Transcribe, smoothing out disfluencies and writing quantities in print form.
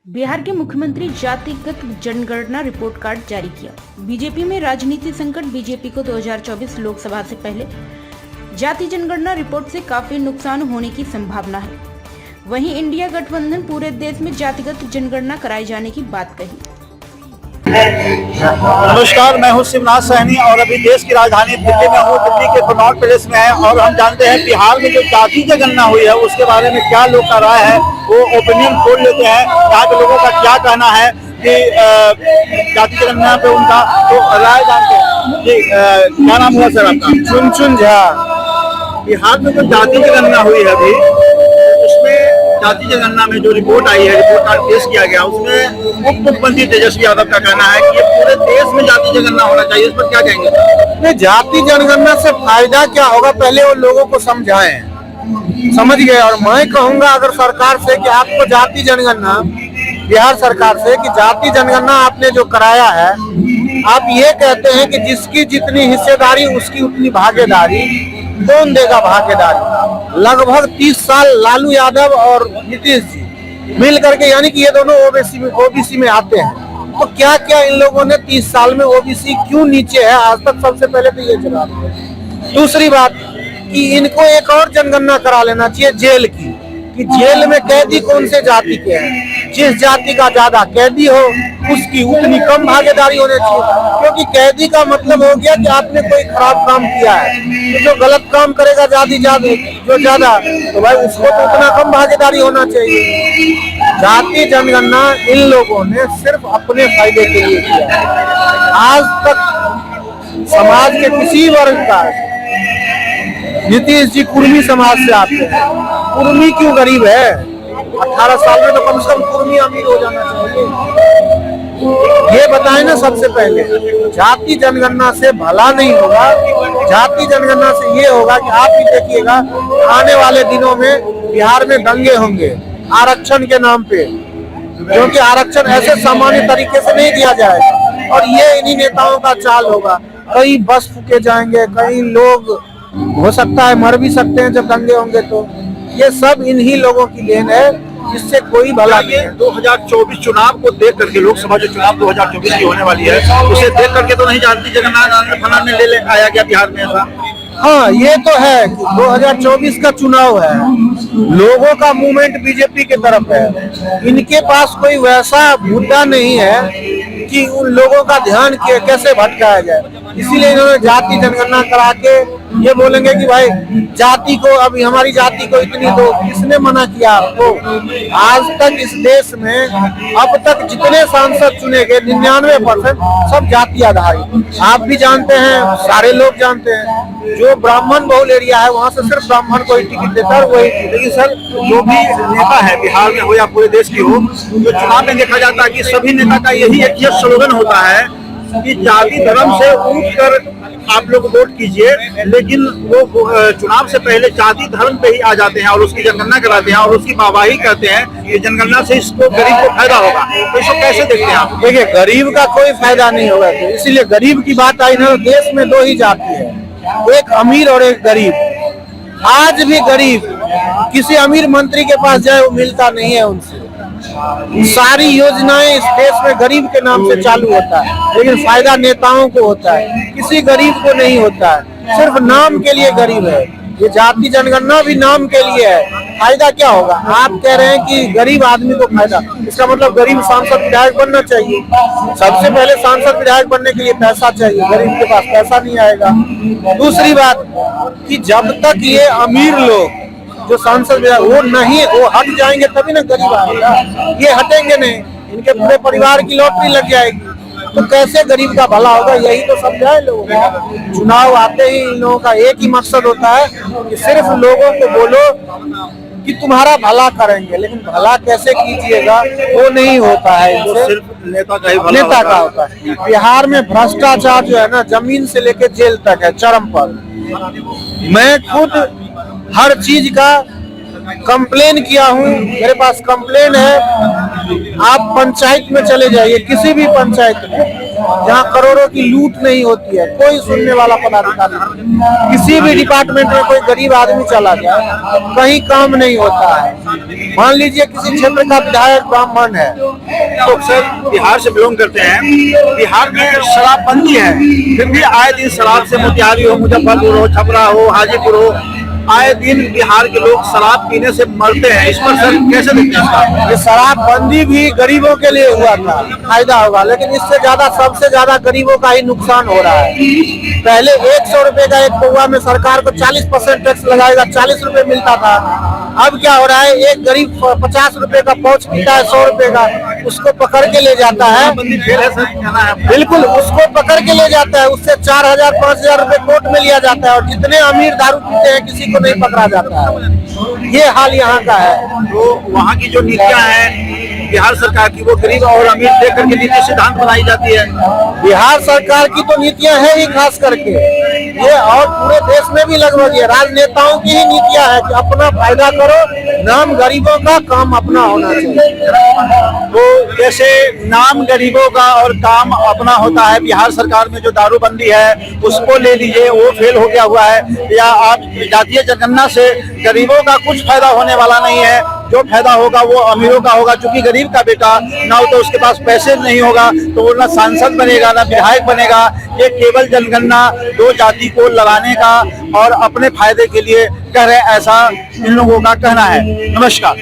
बिहार के मुख्यमंत्री जातिगत जनगणना रिपोर्ट कार्ड जारी किया। बीजेपी में राजनीति संकट। बीजेपी को 2024 लोकसभा से पहले जाति जनगणना रिपोर्ट से काफी नुकसान होने की संभावना है। वहीं इंडिया गठबंधन पूरे देश में जातिगत जनगणना कराए जाने की बात कही। नमस्कार, मैं हूं शिवनाथ सहनी और अभी देश की राजधानी दिल्ली में हूं। दिल्ली के कनॉट पैलेस में है और हम जानते हैं बिहार में जो जाति जनगणना हुई है उसके बारे में क्या लोग का राय है, वो ओपिनियन खोल लेते हैं। यहाँ के लोगों का क्या कहना है कि जाति जनगणना पे उनका तो राय जानते हैं। जी, क्या नाम हुआ सर आपका? चुनचुन झा। बिहार में जो जाति जनगणना हुई है अभी, उसमें जाति जनगणना में जो रिपोर्ट आई है, रिपोर्ट कार्ड पेश किया गया, उसमें उप मुख्यमंत्री तेजस्वी यादव का कहना है कि ये पूरे देश में जाति जनगणना होना चाहिए। इस पर क्या कहेंगे? नहीं, जाति जनगणना से फायदा क्या होगा, पहले वो लोगों को समझाएं, समझ गए। और मैं कहूंगा अगर सरकार से कि आपको जाति जनगणना, बिहार सरकार से कि जाति जनगणना आपने जो कराया है, आप ये कहते हैं कि जिसकी जितनी हिस्सेदारी उसकी उतनी भागीदारी, कौन देगा भागीदारी? लगभग 30 साल लालू यादव और नीतीश जी मिल करके, यानी कि ये दोनों ओबीसी में आते हैं, तो क्या क्या इन लोगों ने 30 साल में ओबीसी क्यों नीचे है आज तक? सबसे पहले तो ये जवाब। दूसरी बात कि इनको एक और जनगणना करा लेना चाहिए जेल की, कि जेल में कैदी कौन से जाति के हैं। जिस जाति का ज्यादा कैदी हो उसकी उतनी कम भागीदारी होनी चाहिए, क्योंकि कैदी का मतलब हो गया कि आपने कोई खराब काम किया है, तो जो गलत काम करेगा जो ज्यादा, तो भाई उसको तो उतना कम भागीदारी होना चाहिए। जाति जनगणना इन लोगों ने सिर्फ अपने फायदे के लिए किया। आज तक समाज के किसी वर्ग का, नीतीश जी कुर्मी समाज से आते हैं, कुर्मी क्यों गरीब है? 18 साल में तो कम से कम कुर्मी अमीर हो जाना चाहिए। ये बताएं ना सबसे पहले। जाति जनगणना से भला नहीं होगा, जाति जनगणना से ये होगा कि आप भी देखिएगा आने वाले दिनों में बिहार में दंगे होंगे आरक्षण के नाम पे, क्योंकि आरक्षण ऐसे सामान्य तरीके से नहीं दिया जाएगा। और ये इन्हीं नेताओं का चाल होगा। कई बस फूके जाएंगे, कई लोग हो सकता है मर भी सकते हैं जब दंगे होंगे। तो ये सब इन्हीं लोगों की देन है, जिससे कोई भला नहीं है। 2024 चुनाव को देख करके, लोकसभा जो चुनाव 2024 की होने वाली है, उसे देख करके तो नहीं जाति जनगणना ले आया गया बिहार में ऐसा? हाँ, ये तो है कि 2024 का चुनाव है, लोगों का मूवमेंट बीजेपी के तरफ है। इनके पास कोई वैसा मुद्दा नहीं है कि उन लोगों का ध्यान कैसे भटकाया जाए। इसीलिए इन्होंने जाति जनगणना करा के ये बोलेंगे कि भाई जाति को, अभी हमारी जाति को इतनी दो। किसने मना किया आपको? आज तक इस देश में अब तक जितने सांसद चुने गए 99% सब जाति आधारित। आप भी जानते हैं, सारे लोग जानते हैं, जो ब्राह्मण बहुल एरिया है वहाँ से सिर्फ ब्राह्मण को ही टिकट देता है। वही, लेकिन सर जो भी नेता है बिहार में हो या पूरे देश की हो, जो चुनाव में देखा जाता है कि सभी नेता का यही एक स्लोगन होता है कि जाति धर्म से उठकर आप लोग वोट कीजिए, लेकिन वो चुनाव से पहले जाति धर्म पे ही आ जाते हैं और उसकी जनगणना कराते हैं और उसकी वाहवाही करते हैं कि जनगणना से इसको गरीब को फायदा होगा। तो इसको कैसे देखते हैं आप? देखिए, गरीब का कोई फायदा नहीं होगा, तो इसीलिए गरीब की बात आई ना। देश में दो ही जाति है, एक अमीर और एक गरीब। आज भी गरीब किसी अमीर मंत्री के पास जाए वो मिलता नहीं है उनसे। सारी योजनाएं इस देश में गरीब के नाम से चालू होता है, लेकिन फायदा नेताओं को होता है, किसी गरीब को नहीं होता है। सिर्फ नाम के लिए गरीब है। ये जाति जनगणना भी नाम के लिए है। फायदा क्या होगा? आप कह रहे हैं कि गरीब आदमी को फायदा, इसका मतलब गरीब सांसद विधायक बनना चाहिए। सबसे पहले सांसद विधायक बनने के लिए पैसा चाहिए, गरीब के पास पैसा नहीं आएगा। दूसरी बात कि जब तक ये अमीर लोग जो सांसद वो हट जाएंगे तभी ना गरीब आएगा। ये हटेंगे नहीं, इनके पूरे परिवार की लॉटरी लग जाएगी, तो कैसे गरीब का भला होगा? यही तो समझाए लोगों को। चुनाव आते ही इन लोगों का एक ही मकसद होता है कि सिर्फ लोगों को बोलो कि तुम्हारा भला करेंगे, लेकिन भला कैसे कीजिएगा वो नहीं होता है। तो सिर्फ नेता का ही भला नेता का होता है। बिहार में भ्रष्टाचार जो है ना, जमीन से लेकर जेल तक है, चरम पर। मैं खुद हर चीज का कंप्लेन किया हूँ, मेरे पास कंप्लेन है। आप पंचायत में चले जाइए, किसी भी पंचायत में, जहाँ करोड़ों की लूट नहीं होती है, कोई सुनने वाला पदाधिकारी नहीं। किसी भी डिपार्टमेंट में कोई गरीब आदमी चला गया, कहीं काम नहीं होता है। मान लीजिए किसी क्षेत्र का विधायक ब्राह्मण है, तो सर बिहार से बिलोंग करते हैं, बिहार में शराबबंदी है, फिर भी आए दिन शराब से मोतिहारी हो, मुजफ्फरपुर हो, छपरा हो, हाजीपुर हो, आए दिन बिहार के लोग शराब पीने से मरते हैं। इस पर सर कैसे देखते हैं? ये शराबबंदी भी गरीबों के लिए हुआ था, फायदा होगा, लेकिन इससे ज्यादा सबसे ज्यादा गरीबों का ही नुकसान हो रहा है। पहले 100 रुपए का एक पौवा में सरकार को 40% टैक्स लगाएगा, 40 रुपए मिलता था। अब क्या हो रहा है, एक गरीब 50 रुपए का पाउच पीता है, 100 रुपए का, उसको पकड़ के ले जाता है। बिल्कुल, उसको पकड़ के ले जाता है, उससे 4000 5000 रुपए कोर्ट में लिया जाता है, और जितने अमीर दारू पीते हैं किसी को नहीं पकड़ा जाता है। ये हाल यहाँ का है। तो वहाँ की जो नीतियाँ हैं बिहार सरकार की, वो गरीब और अमीर देख करके नीति सिद्धांत बनाई जाती है। बिहार सरकार की तो नीतियां है ही खास करके ये, और पूरे देश में भी लगभग ये राजनेताओं की ही नीतियां है कि अपना फायदा करो, नाम गरीबों का, काम अपना होना चाहिए। तो जैसे नाम गरीबों का और काम अपना होता है, बिहार सरकार में जो दारूबंदी है उसको ले लीजिए, वो फेल हो गया हुआ है। या आप जातीय जनगणना से गरीबों का कुछ फायदा होने वाला नहीं है, जो फायदा होगा वो अमीरों का होगा। क्योंकि गरीब का बेटा ना हो तो उसके पास पैसे नहीं होगा, तो वो ना सांसद बनेगा ना विधायक बनेगा। ये केवल जनगणना दो जाति को लगाने का और अपने फायदे के लिए कह रहे, ऐसा इन लोगों का कहना है। नमस्कार।